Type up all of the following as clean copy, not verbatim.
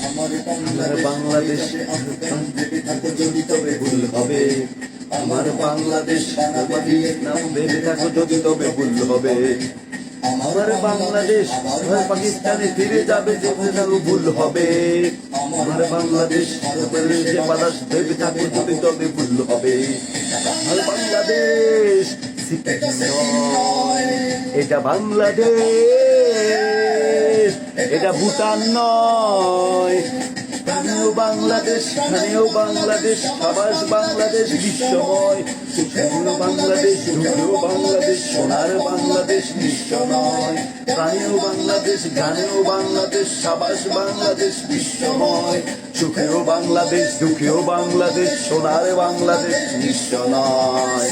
আমার বাংলাদেশ যদি তবে ভুল হবে, আমার বাংলাদেশ নাম ভেবে থাকো যদি তবে ভুল হবে। আমার বাংলাদেশ পাকিস্তানে ফিরে যাবে যে ভুল হবে। আমার বাংলাদেশ যে বাতাস ভেবে থাকো যদি তবে ভুল হবে। আমার বাংলাদেশ এটা বাংলাদেশ, এটা ভুটান নয়। খানেও বাংলাদেশ, খানেও বাংলাদেশ, সাবাস বাংলাদেশ বিশ্বময়। সুখেও বাংলাদেশ, দুঃখেও বাংলাদেশ, সোনার বাংলাদেশ বিশ্ব নয়। প্রাণেও বাংলাদেশ, গানেও বাংলাদেশ, সাবাস বাংলাদেশ বিশ্বময়। সুখেও বাংলাদেশ, দুঃখেও বাংলাদেশ, সোনার বাংলাদেশ বিশ্ব নয়।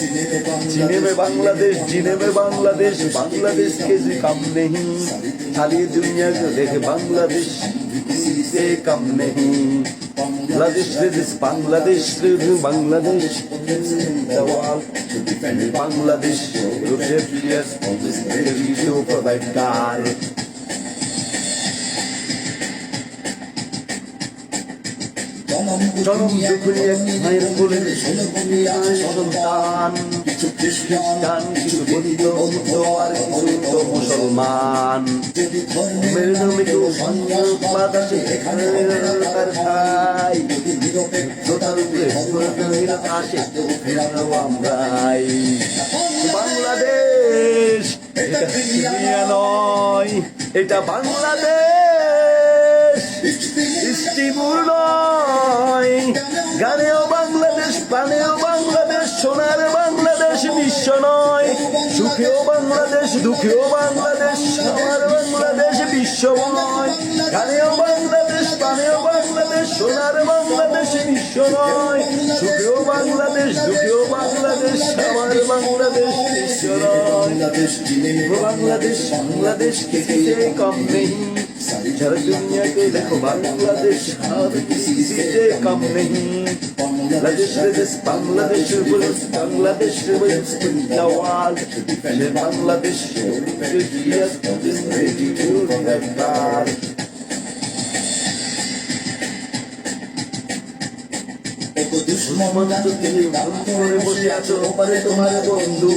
জিনেবে বাংলাদেশ, জিনেবে বাংলাদেশ, বাংলাদেশ के कम नहीं, सारी दुनिया को देखे बांग्लादेश से कम नहीं। Bangladesh, Bangladesh, Bangladesh, Bangladesh, to provide God. জনম যখনই এক মায়ের কোলে সন্তান, কিছু খ্রিস্টান, কিছু বৌদ্ধ আর কিছু তো মুসলমান। ধর্মের নামে কেউ বাতাসে এখানে তার খাই, তোতার উপরে আসে ফেরানো আমরাই। বাংলাদেশ এটা দুনিয়া নয়, এটা বাংলাদেশ, ইস্তিমুর নয়। গানেও বাংলাদেশ, প্রাণেও বাংলাদেশ, সোনার বাংলাদেশ বিশ্ব নয়। সুখেও বাংলাদেশ, দুঃখেও বাংলাদেশ, সোনার বাংলাদেশ বিশ্ব নয়। গানেও বাংলাদেশ, প্রাণেও বাংলাদেশ, সোনার বাংলাদেশ বিশ্ব নয়। সুখেও বাংলাদেশ, দুঃখেও বাংলাদেশ, আমার বাংলাদেশ বিশ্ব নয়। বাংলাদেশ, बांग्लादेश किसी से कम नहीं, सारी दुनिया के देखो बांग्लादेश हर किसी से कम नहीं। बांग्लादेश, बांग्लादेश, बांग्लादेश, जवान बांग्लादेश, দুশ্মন করে বসে আছো পারে তোমার বন্ধু।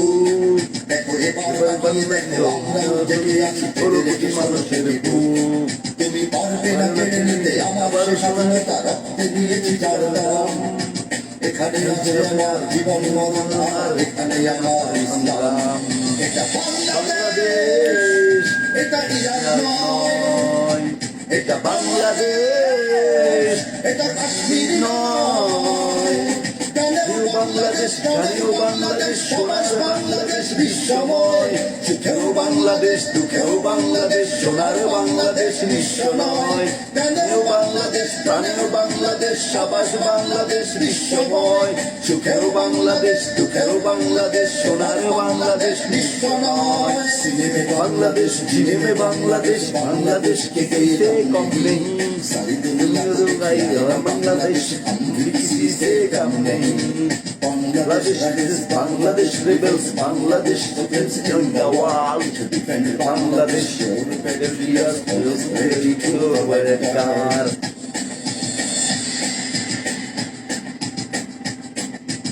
মানুষের তুমি পারবে না কেড়ে নিতে আমার স্বাধীনতা, রক্তে দিয়েছি যার দাম। এখানে আছে আমার জীবন মরণ, আর এখানে আমার ইসলাম। এটা বাংলাদেশ, এটা ইরান নয়, এটা বাংলাদেশ, এটা কাশ্মীর নয়। বাংলাদেশ, গানেও বাংলাদেশ, সোনার বাংলাদেশ বিশ্বময়। সুখেও বাংলাদেশ, দুঃখেও বাংলাদেশ, সোনার বাংলাদেশ বিশ্ব নয়। গানেও বাংলাদেশ, প্রাণেও বাংলাদেশ, সাবাস বাংলাদেশ বিশ্বময়। সুখেও বাংলাদেশ, দুঃখেও বাংলাদেশ, সোনার বাংলাদেশ বিশ্ব নয়। সিনেমে বাংলাদেশ, জিনেমে বাংলাদেশ, বাংলাদেশ के किसी कम नहीं, सारी दुनिया दुगाई बांग्लादेश किसी से कम नहीं। Bangladesh, Bangladesh rebels, Bangladesh defense in the world to defend Bangladesh. Every year is ready to wear a car.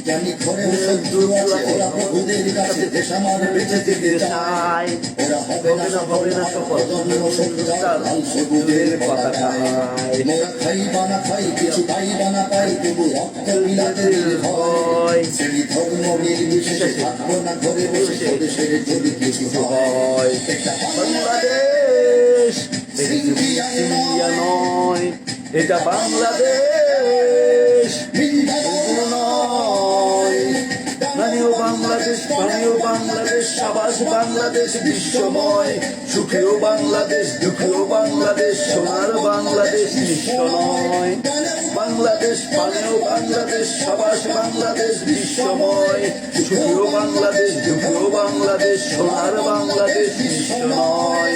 জানি ঘরে শত্রু আছে, ওরা প্রভুদের কাছে দেশ আমার বেঁচে যেতে চায়। ওরা হবে না সফল, জন্ম শত্রুতার লাল সবুজের পতাকায়। মোরা খাই বানা খাই, কিছু পাই বানা পাই, তবু রক্ত বিলাতে হয়। শ্রেণী ধর্ম নির্বিশেষে থাকবো না ঘরে বসে, দেশের যদি কিছু হয়। এটা বাংলাদেশ, ইন্ডিয়া নয়, এটা বাংলাদেশ, গানেও বাংলাদেশ, প্রাণেও বাংলাদেশ, সাবাস বাংলাদেশ বিশ্বময়। সুখেও বাংলাদেশ, দুঃখেও বাংলাদেশ, সোনার বাংলাদেশ বিশ্ব নয়। বাংলাদেশ, প্রাণেও বাংলাদেশ, সাবাস বাংলাদেশ বিশ্বময়। সুখেও বাংলাদেশ, দুঃখেও বাংলাদেশ, সোনার বাংলাদেশ বিশ্ব নয়।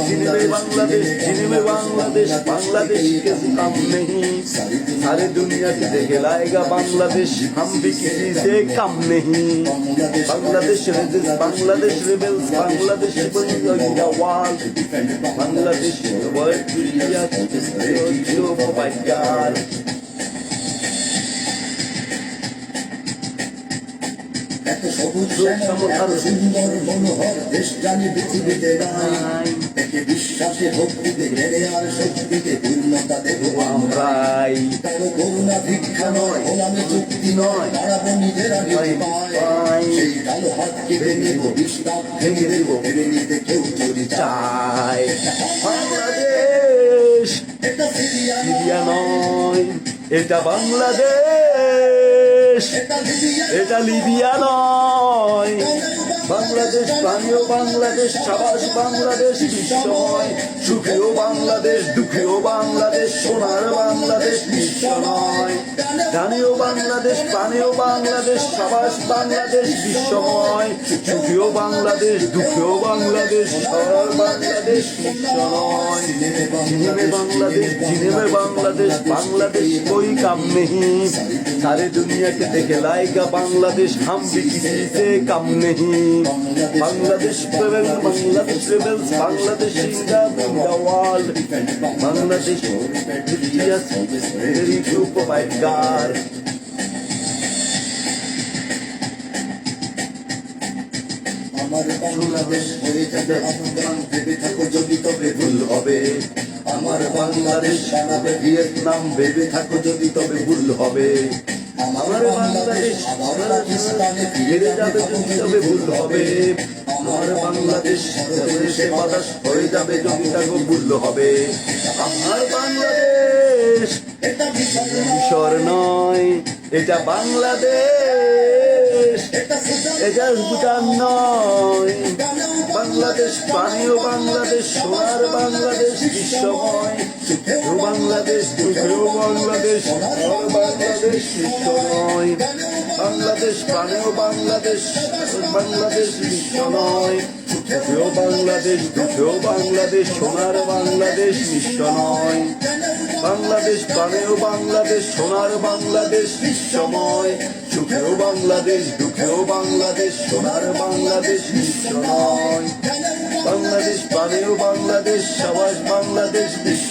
जिनमें बांग्लादेश, जिनमें बांग्लादेश, बांग्लादेश के कम नहीं, सारी दुनिया से देखे लाएगा बांग्लादेश, हम भी किसी से कम नहीं। Bangladesh rebels, Bangladesh rebels, Bangladesh rebels in the world, Bangladesh the world, India, provider. এত সবুজ শ্যামল, এত সুন্দর মনোহর দেশ জানি পৃথিবীতে নাই। একে বিশ্বাসে ভক্তিতে জ্ঞানে আর শক্তিতে পূর্ণতা দেব আমরা। আমরাই কারো করুণা ভিক্ষা নয়, গোলামি চুক্তি নয়, দাঁড়াবো নিজেরা নিজ পায়। সেই কালো হাত কেটে নেব, বিশ্বাস ভেঙে দেব, ভেবে নিতে কেউ যদি চায়। চাই বাংলাদেশ এটা সিরিয়া সিরিয়া নয়, এটা বাংলাদেশ, এটা লিবিয়া নয়। বাংলাদেশ প্রাণীয় বাংলাদেশ, সাবাস বাংলাদেশ বিশ্বময়। সুখেও বাংলাদেশ, দুঃখেও বাংলাদেশ, সোনার বাংলাদেশ বিশ্ব নয়। জানেও বাংলাদেশ, প্রাণেও বাংলাদেশ, সাবাস বাংলাদেশ বিশ্বময়। সুখেও বাংলাদেশ, দুঃখেও বাংলাদেশ, সোনার বাংলাদেশ বিশ্ব নয়। जिनेमे बांग्लादेश, जिनेमे बांग्लादेश, बांग्लादेश कोई काम नहीं। सारे दुनिया के देखे लाएगा बांग्लादेश, हम भी किसी से कम नहीं। Bangladesh prevails, Bangladesh prevails, Bangladesh in the world. Bangladesh is very to provide God. আমার বাংলাদেশ হয়ে যাবে আফগান, ভেবে থাকো যদি তবে ভুল হবে। আমার বাংলাদেশ বানাবে ভিয়েতনাম, ভেবে থাকো যদি তবে ভুল হবে। আমার বাংলাদেশ আবার পাকিস্তানে ফিরে যাবে যদি তবে ভুল হবে। আমার বাংলাদেশ দেশে বাতাস হয়ে যাবে যদি তাকে ভুল হবে। আমার বাংলাদেশ এটা বিশাল মিশর নয়, এটা বাংলাদেশ, এটা সুদান, এটা ভুটান নয়। বাংলাদেশ প্রাণীয় বাংলাদেশ, সোনার বাংলাদেশ বিশ্বময়। সুখেও বাংলাদেশ, দুঃখেও বাংলাদেশ, সোনার বাংলাদেশ বিশ্ব নয়। বাংলাদেশ প্রাণীয় বাংলাদেশ, বাংলাদেশ বিশ্ব নয়। সুখেও বাংলাদেশ, দুঃখেও বাংলাদেশ, সোনার বাংলাদেশ বিশ্ব নয়। বাংলাদেশ প্রাণেও বাংলাদেশ, সোনার বাংলাদেশ বিশ্বময়। সুখেও বাংলাদেশ, দুঃখেও বাংলাদেশ, সোনার বাংলাদেশ বিশ্ব নয়। বাংলাদেশ প্রাণেও বাংলাদেশ, সাবাস বাংলাদেশ বিশ্ব